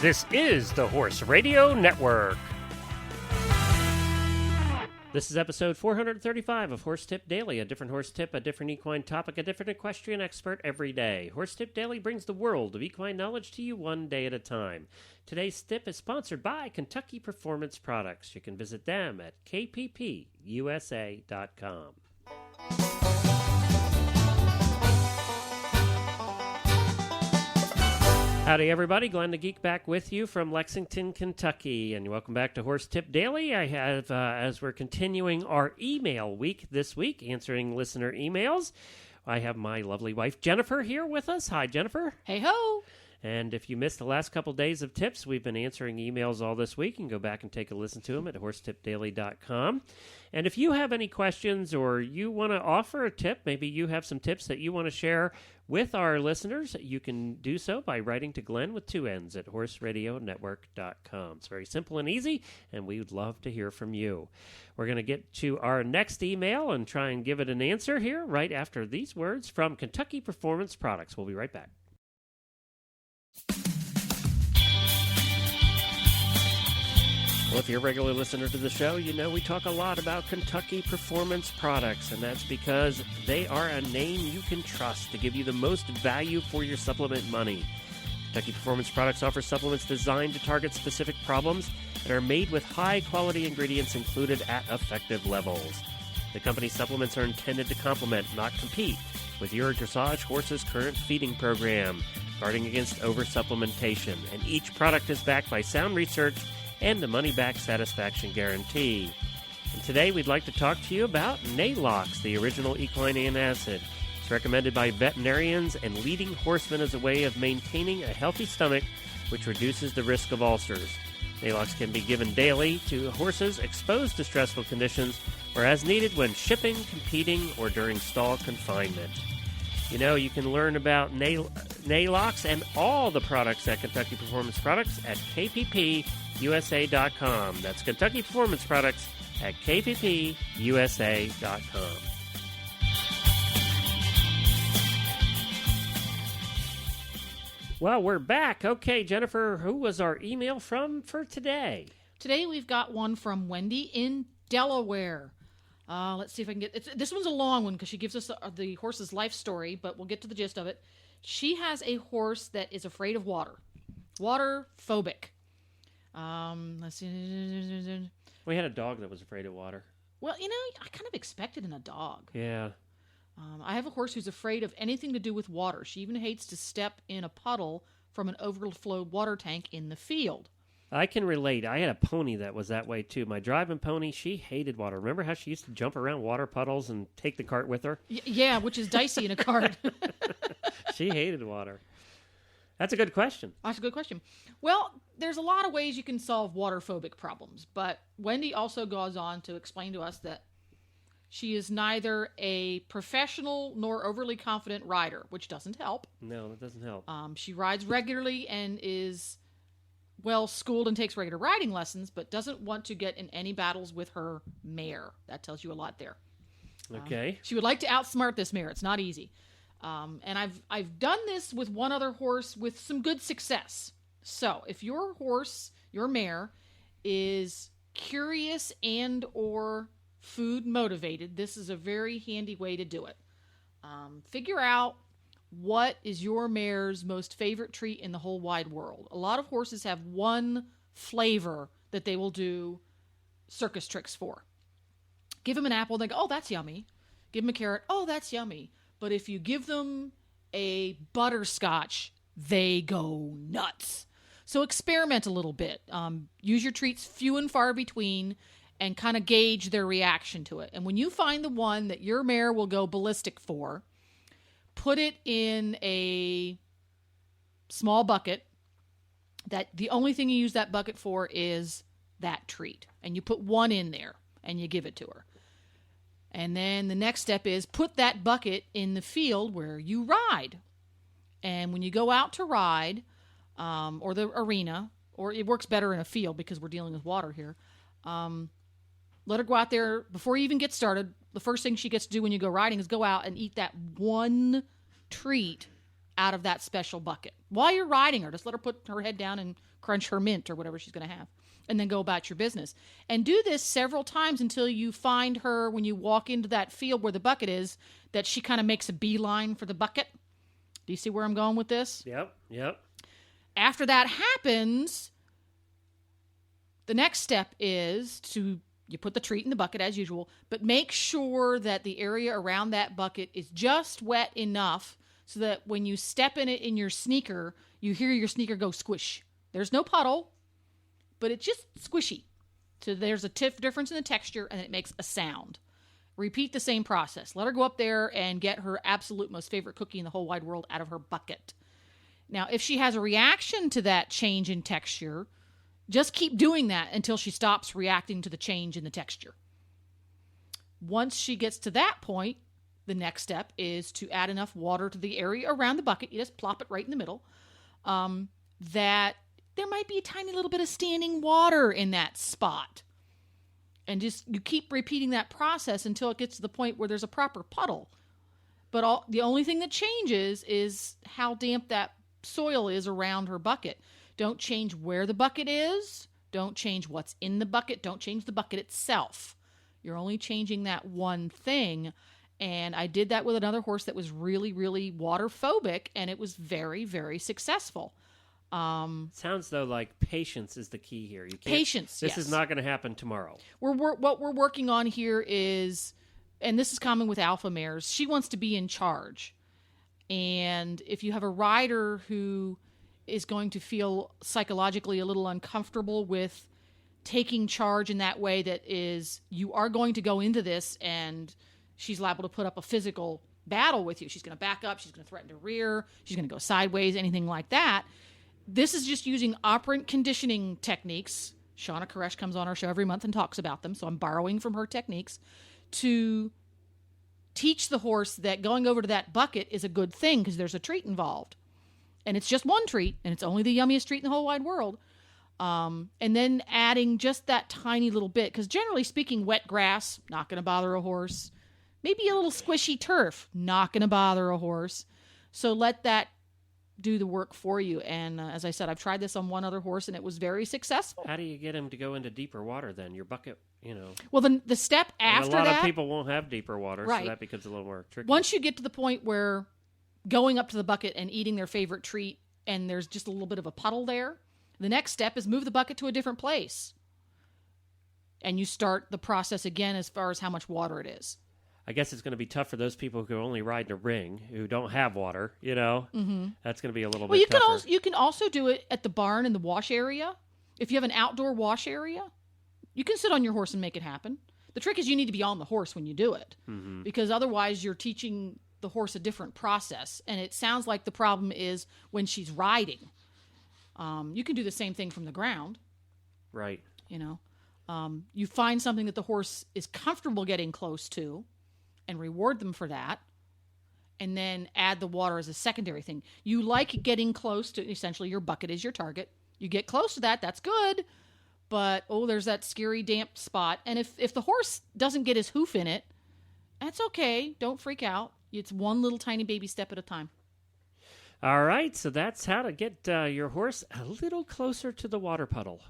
This is the Horse Radio Network. This is episode 435 of Horse Tip Daily, a different horse tip, a different equine topic, a different equestrian expert every day. Horse Tip Daily brings the world of equine knowledge to you one day at a time. Today's tip is sponsored by Kentucky Performance Products. You can visit them at kppusa.com. Howdy, everybody. Glenn the Geek back with you from Lexington, Kentucky, and welcome back to Horse Tip Daily. I have, as we're continuing our email week this week, answering listener emails, I have my lovely wife, Jennifer, here with us. Hi, Jennifer. Hey-ho. And if you missed the last couple days of tips, we've been answering emails all this week. You can go back and take a listen to them at horsetipdaily.com. And if you have any questions or you want to offer a tip, maybe you have some tips that you want to share with our listeners, you can do so by writing to Glenn with two N's at horseradionetwork.com. It's very simple and easy, and we would love to hear from you. We're going to get to our next email and try and give it an answer here right after these words from Kentucky Performance Products. We'll be right back. Well, if you're a regular listener to the show, you know we talk a lot about Kentucky Performance Products, and that's because they are a name you can trust to give you the most value for your supplement money. Kentucky Performance Products offer supplements designed to target specific problems and are made with high-quality ingredients included at effective levels. The company's supplements are intended to complement, not compete, with your dressage horse's current feeding program, guarding against oversupplementation, and each product is backed by sound research and the money-back satisfaction guarantee. And today we'd like to talk to you about Nalox, the original equine antacid. It's recommended by veterinarians and leading horsemen as a way of maintaining a healthy stomach, which reduces the risk of ulcers. Nalox can be given daily to horses exposed to stressful conditions or as needed when shipping, competing, or during stall confinement. You know, you can learn about Nalox and all the products at Kentucky Performance Products at kppusa.com. That's Kentucky Performance Products at kppusa.com. Well, we're back. Okay, Jennifer, who was our email from for today? Today we've got one from Wendy in Delaware. Let's see if I can get... This one's a long one because she gives us the horse's life story, but we'll get to the gist of it. She has a horse that is afraid of water. Water phobic. Let's see. We had a dog that was afraid of water. Well, you know, I kind of expected in a dog. Yeah. I have a horse who's afraid of anything to do with water. She even hates to step in a puddle from an overflowed water tank in the field. I can relate. I had a pony that was that way, too. My driving pony, she hated water. Remember how she used to jump around water puddles and take the cart with her? Yeah, which is dicey in a cart. She hated water. That's a good question. That's a good question. Well, there's a lot of ways you can solve water-phobic problems, but Wendy also goes on to explain to us that she is neither a professional nor overly confident rider, which doesn't help. No, that doesn't help. She rides regularly and is well-schooled and takes regular riding lessons, but doesn't want to get in any battles with her mare. That tells you a lot there. Okay. She would like to outsmart this mare. It's not easy. And I've done this with one other horse with some good success. So if your horse, your mare, is curious and or food motivated, this is a very handy way to do it. Figure out what is your mare's most favorite treat in the whole wide world. A lot of horses have one flavor that they will do circus tricks for. Give them an apple, they go, oh, that's yummy. Give them a carrot, oh, that's yummy. But if you give them a butterscotch, they go nuts. So experiment a little bit. Use your treats few and far between and kind of gauge their reaction to it. And when you find the one that your mare will go ballistic for, put it in a small bucket that the only thing you use that bucket for is that treat. And you put one in there and you give it to her. And then the next step is put that bucket in the field where you ride. And when you go out to ride, or the arena, or it works better in a field because we're dealing with water here, let her go out there before you even get started. The first thing she gets to do when you go riding is go out and eat that one treat out of that special bucket. While you're riding her, just let her put her head down and crunch her mint or whatever she's going to have, and then go about your business. And do this several times until you find her, when you walk into that field where the bucket is, that she kind of makes a beeline for the bucket. Do you see where I'm going with this? Yep. After that happens, the next step is you put the treat in the bucket as usual, but make sure that the area around that bucket is just wet enough so that when you step in it in your sneaker, you hear your sneaker go squish. There's no puddle, but it's just squishy. So there's a difference in the texture, and it makes a sound. Repeat the same process. Let her go up there and get her absolute most favorite cookie in the whole wide world out of her bucket. Now, if she has a reaction to that change in texture, just keep doing that until she stops reacting to the change in the texture. Once she gets to that point, the next step is to add enough water to the area around the bucket. You just plop it right in the middle. That there might be a tiny little bit of standing water in that spot. And just you keep repeating that process until it gets to the point where there's a proper puddle. But the only thing that changes is how damp that soil is around her bucket. Don't change where the bucket is. Don't change what's in the bucket. Don't change the bucket itself. You're only changing that one thing. And I did that with another horse that was really, really water phobic, and it was very, very successful. Sounds though like patience is the key here. Patience. This is not going to happen tomorrow. What we're working on here is, and this is common with alpha mares, she wants to be in charge. And if you have a rider who is going to feel psychologically a little uncomfortable with taking charge in that way, that is, you are going to go into this and she's liable to put up a physical battle with you. She's going to back up. She's going to threaten to rear. She's going to go sideways, anything like that. This is just using operant conditioning techniques. Shauna Koresh comes on our show every month and talks about them, so I'm borrowing from her techniques to teach the horse that going over to that bucket is a good thing because there's a treat involved. And it's just one treat, and it's only the yummiest treat in the whole wide world. And then adding just that tiny little bit, because generally speaking, wet grass, not going to bother a horse. Maybe a little squishy turf, not going to bother a horse. So let that do the work for you. And as I said, I've tried this on one other horse, and it was very successful. How do you get him to go into deeper water then? Your bucket, Well, the step after that... a lot of people won't have deeper water, right. So that becomes a little more tricky. Once you get to the point where going up to the bucket and eating their favorite treat, and there's just a little bit of a puddle there, the next step is move the bucket to a different place. And you start the process again as far as how much water it is. I guess it's going to be tough for those people who only ride in a ring, who don't have water, Mm-hmm. That's going to be a little bit tougher. You can also do it at the barn in the wash area. If you have an outdoor wash area, you can sit on your horse and make it happen. The trick is you need to be on the horse when you do it, mm-hmm. because otherwise you're teaching the horse a different process. And it sounds like the problem is when she's riding. You can do the same thing from the ground. Right. You find something that the horse is comfortable getting close to and reward them for that, and then add the water as a secondary thing. You like getting close to, essentially your bucket is your target. You get close to that, that's good, but there's that scary damp spot. And if the horse doesn't get his hoof in it, that's okay. Don't freak out. It's one little tiny baby step at a time. All right, so that's how to get your horse a little closer to the water puddle,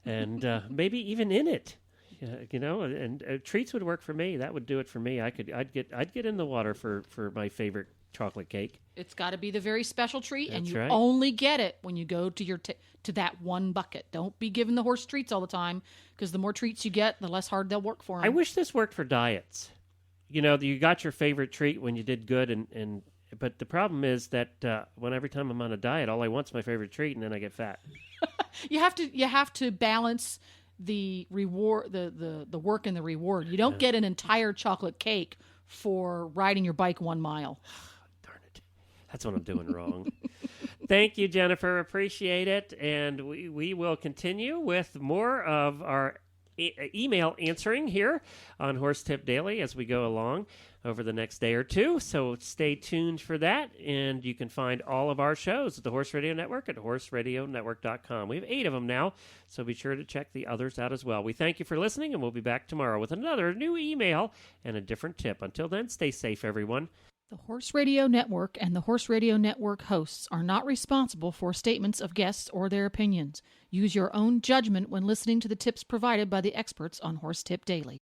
and maybe even in it. And treats would work for me. That would do it for me. I'd get in the water for my favorite chocolate cake. It's got to be the very special treat, That's and you right. only get it when you go to to that one bucket. Don't be giving the horse treats all the time, because the more treats you get, the less hard they'll work for them. I wish this worked for diets. You got your favorite treat when you did good, but the problem is that every time I'm on a diet, all I want is my favorite treat, and then I get fat. You have to balance the reward, the work and the reward. You don't get an entire chocolate cake for riding your bike 1 mile. Darn it. That's what I'm doing wrong. Thank you, Jennifer. Appreciate it. And we will continue with more of our email answering here on Horse Tip Daily as we go along over the next day or two. So stay tuned for that. And you can find all of our shows at the Horse Radio Network at horseradionetwork.com. We have 8 of them now, so be sure to check the others out as well. We thank you for listening, and we'll be back tomorrow with another new email and a different tip. Until then, stay safe, everyone. The Horse Radio Network and the Horse Radio Network hosts are not responsible for statements of guests or their opinions. Use your own judgment when listening to the tips provided by the experts on Horse Tip Daily.